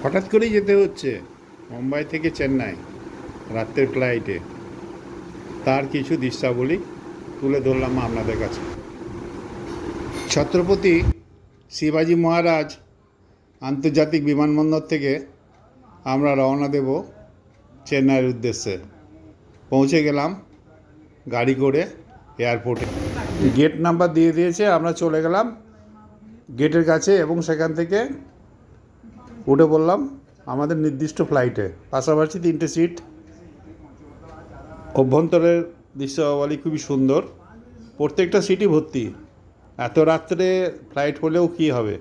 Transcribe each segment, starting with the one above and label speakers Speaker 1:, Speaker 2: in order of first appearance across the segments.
Speaker 1: হঠাৎ করেই যেতে হচ্ছে মুম্বাই থেকে চেন্নাই রাত্রের ফ্লাইটে। তার কিছু দৃশ্যাবলী তুলে ধরলাম আপনাদের কাছে। ছত্রপতি শিবাজি মহারাজ আন্তর্জাতিক বিমানবন্দর থেকে আমরা রওনা দেব চেন্নাইয়ের উদ্দেশ্যে। পৌঁছে গেলাম গাড়ি করে এয়ারপোর্টে। গেট নাম্বার দিয়ে দিয়েছে, আমরা চলে গেলাম গেটের কাছে এবং সেখান থেকে উঠে পড়লাম আমাদের নির্দিষ্ট ফ্লাইটে। পাশাপাশি 3টে সিট। অভ্যন্তরের দৃশ্যাবলী খুবই সুন্দর, প্রত্যেকটা সিটই ভর্তি। এত রাত্রে ফ্লাইট হলেও কী হবে,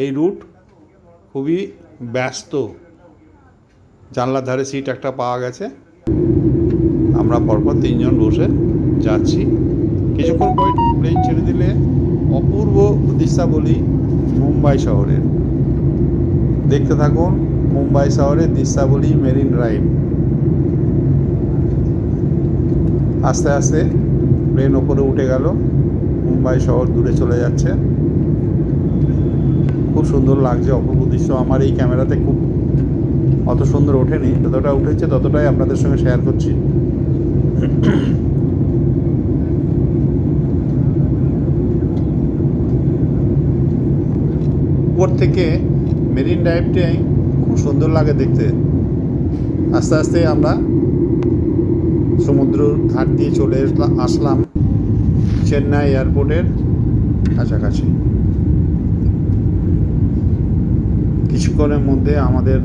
Speaker 1: এই রুট খুবই ব্যস্ত। জানলার ধারে সিট একটা পাওয়া গেছে। আমরা পরপর 3 জন বসে যাচ্ছি। কিছুক্ষণ পর প্লেন ছেড়ে দিলে অপূর্ব দৃশ্যাবলী মুম্বাই শহরের। দেখতে থাকুন মুম্বাই শহরের দৃশ্যাবলী, মেরিন ড্রাইভ। আস্তে আস্তে প্লেন ওপরে উঠে গেল, মুম্বাই শহর দূরে চলে যাচ্ছে। খুব সুন্দর লাগছে, অপূর্ব দৃশ্য। আমার এই ক্যামেরাতে খুব অত সুন্দর ওঠেনি, যতটা উঠেছে ততটাই আপনাদের সঙ্গে শেয়ার করছি। উপর থেকে মেরিন ড্রাইভটাই খুব সুন্দর লাগে দেখতে। আস্তে আস্তে আমরা সমুদ্র ধার দিয়ে চলে আসলাম চেন্নাই এয়ারপোর্টের কাছাকাছি। কিছুক্ষণের মধ্যে আমাদের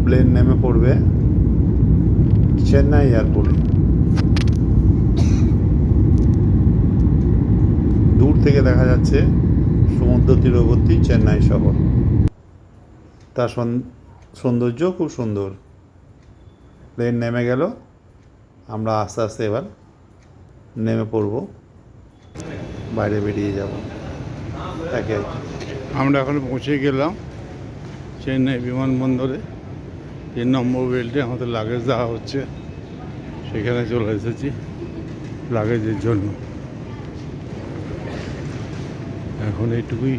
Speaker 1: প্লেন নেমে পড়বে চেন্নাই এয়ারপোর্টে। দূর থেকে দেখা যাচ্ছে সমুদ্র তীরবর্তী চেন্নাই শহর। তার সৌন্দর্য খুব সুন্দর। প্লেন নেমে গেল, আমরা আস্তে আস্তে এবার নেমে পড়ব, বাইরে বেরিয়ে যাব একে। আমরা এখন পৌঁছে গেলাম চেন্নাই বিমানবন্দরে। 3 নম্বর বেল্টে আমাদের লাগেজ দেওয়া হচ্ছে, সেখানে চলে এসেছি লাগেজের জন্য। এখন এইটুকুই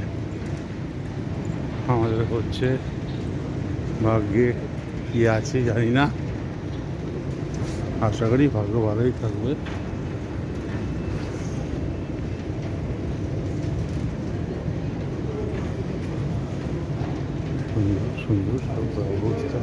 Speaker 1: আমাদের হচ্ছে, ভাগ্যে কী আছে জানি না, আশা করি ভাগ্য ভালোই থাকবে। সুন্দর সুন্দর সব অবস্থা।